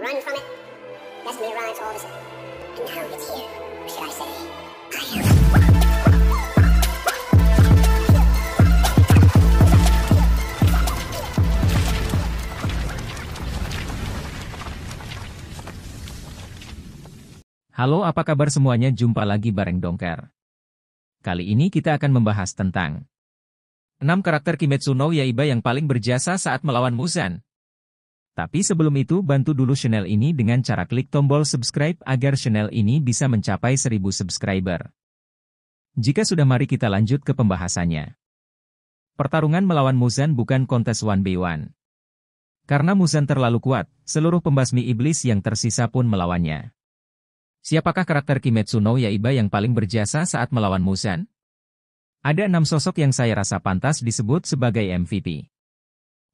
run from it. That's when it arrives all of a sudden. And now it's here. Or should I say, I am. Halo, apa kabar semuanya? Jumpa lagi bareng Dongker. Kali ini kita akan membahas tentang 6 karakter Kimetsu no Yaiba yang paling berjasa saat melawan Muzan. Tapi sebelum itu, bantu dulu channel ini dengan cara klik tombol subscribe agar channel ini bisa mencapai 1000 subscriber. Jika sudah, mari kita lanjut ke pembahasannya. Pertarungan melawan Muzan bukan kontes 1v1. Karena Muzan terlalu kuat, seluruh pembasmi iblis yang tersisa pun melawannya. Siapakah karakter Kimetsu no Yaiba yang paling berjasa saat melawan Muzan? Ada 6 sosok yang saya rasa pantas disebut sebagai MVP.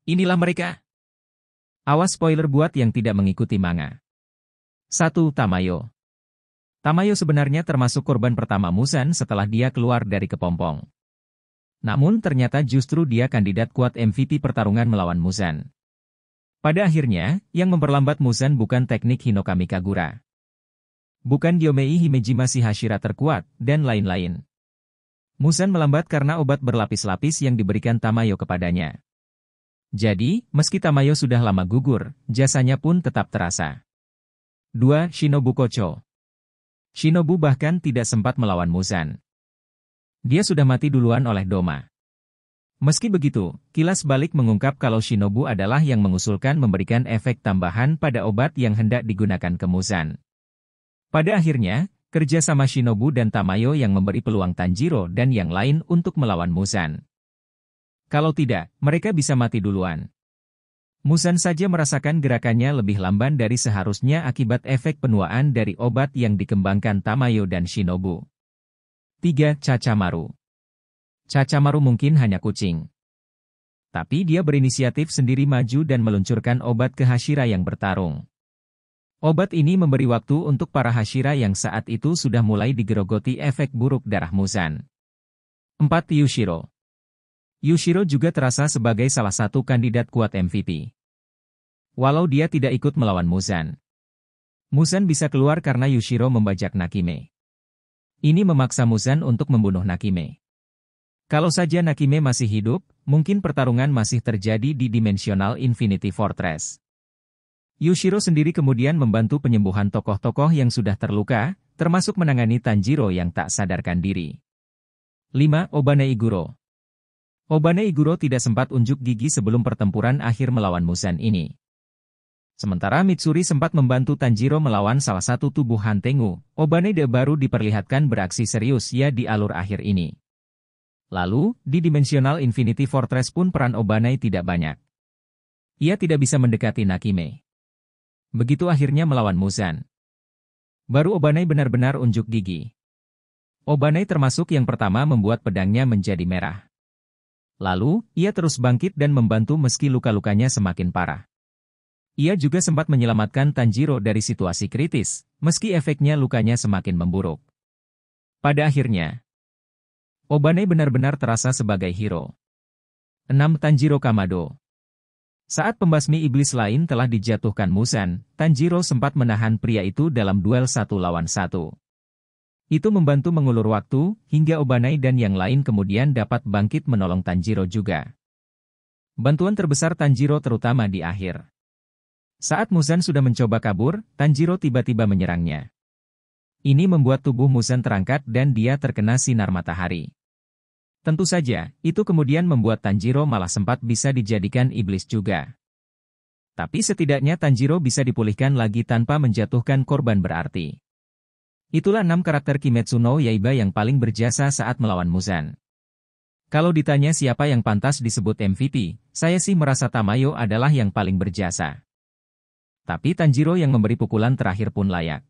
Inilah mereka. Awas spoiler buat yang tidak mengikuti manga. 1. Tamayo. Tamayo sebenarnya termasuk korban pertama Muzan setelah dia keluar dari kepompong. Namun ternyata justru dia kandidat kuat MVP pertarungan melawan Muzan. Pada akhirnya, yang memperlambat Muzan bukan teknik Hinokami Kagura. Bukan Gyomei Himejima si Hashira terkuat, dan lain-lain. Muzan melambat karena obat berlapis-lapis yang diberikan Tamayo kepadanya. Jadi, meski Tamayo sudah lama gugur, jasanya pun tetap terasa. 2. Shinobu Kocho. Shinobu bahkan tidak sempat melawan Muzan. Dia sudah mati duluan oleh Doma. Meski begitu, kilas balik mengungkap kalau Shinobu adalah yang mengusulkan memberikan efek tambahan pada obat yang hendak digunakan ke Muzan. Pada akhirnya, kerja sama Shinobu dan Tamayo yang memberi peluang Tanjiro dan yang lain untuk melawan Muzan. Kalau tidak, mereka bisa mati duluan. Muzan saja merasakan gerakannya lebih lamban dari seharusnya akibat efek penuaan dari obat yang dikembangkan Tamayo dan Shinobu. 3. Chachamaru. Chachamaru mungkin hanya kucing. Tapi dia berinisiatif sendiri maju dan meluncurkan obat ke Hashira yang bertarung. Obat ini memberi waktu untuk para Hashira yang saat itu sudah mulai digerogoti efek buruk darah Muzan. 4. Yushiro. Yushiro juga terasa sebagai salah satu kandidat kuat MVP. Walau dia tidak ikut melawan Muzan. Muzan bisa keluar karena Yushiro membajak Nakime. Ini memaksa Muzan untuk membunuh Nakime. Kalau saja Nakime masih hidup, mungkin pertarungan masih terjadi di Dimensional Infinity Fortress. Yushiro sendiri kemudian membantu penyembuhan tokoh-tokoh yang sudah terluka, termasuk menangani Tanjiro yang tak sadarkan diri. 5. Obane Iguro. Obane Iguro tidak sempat unjuk gigi sebelum pertempuran akhir melawan Muzan ini. Sementara Mitsuri sempat membantu Tanjiro melawan salah satu tubuh Hantengu, Obane baru diperlihatkan beraksi serius ya di alur akhir ini. Lalu, di Dimensional Infinity Fortress pun peran Obane tidak banyak. Ia tidak bisa mendekati Nakime. Begitu akhirnya melawan Muzan. Baru Obane benar-benar unjuk gigi. Obane termasuk yang pertama membuat pedangnya menjadi merah. Lalu, ia terus bangkit dan membantu meski luka-lukanya semakin parah. Ia juga sempat menyelamatkan Tanjiro dari situasi kritis, meski efeknya lukanya semakin memburuk. Pada akhirnya, Obane benar-benar terasa sebagai hero. 6. Tanjiro Kamado. Saat pembasmi iblis lain telah dijatuhkan Muzan, Tanjiro sempat menahan pria itu dalam duel 1 lawan 1. Itu membantu mengulur waktu, hingga Obane dan yang lain kemudian dapat bangkit menolong Tanjiro juga. Bantuan terbesar Tanjiro terutama di akhir. Saat Muzan sudah mencoba kabur, Tanjiro tiba-tiba menyerangnya. Ini membuat tubuh Muzan terangkat dan dia terkena sinar matahari. Tentu saja, itu kemudian membuat Tanjiro malah sempat bisa dijadikan iblis juga. Tapi setidaknya Tanjiro bisa dipulihkan lagi tanpa menjatuhkan korban berarti. Itulah 6 karakter Kimetsu no Yaiba yang paling berjasa saat melawan Muzan. Kalau ditanya siapa yang pantas disebut MVP, saya sih merasa Tamayo adalah yang paling berjasa. Tapi Tanjiro yang memberi pukulan terakhir pun layak.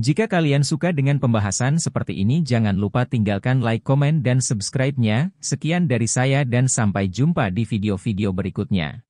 Jika kalian suka dengan pembahasan seperti ini, jangan lupa tinggalkan like, komen, dan subscribe-nya. Sekian dari saya dan sampai jumpa di video-video berikutnya.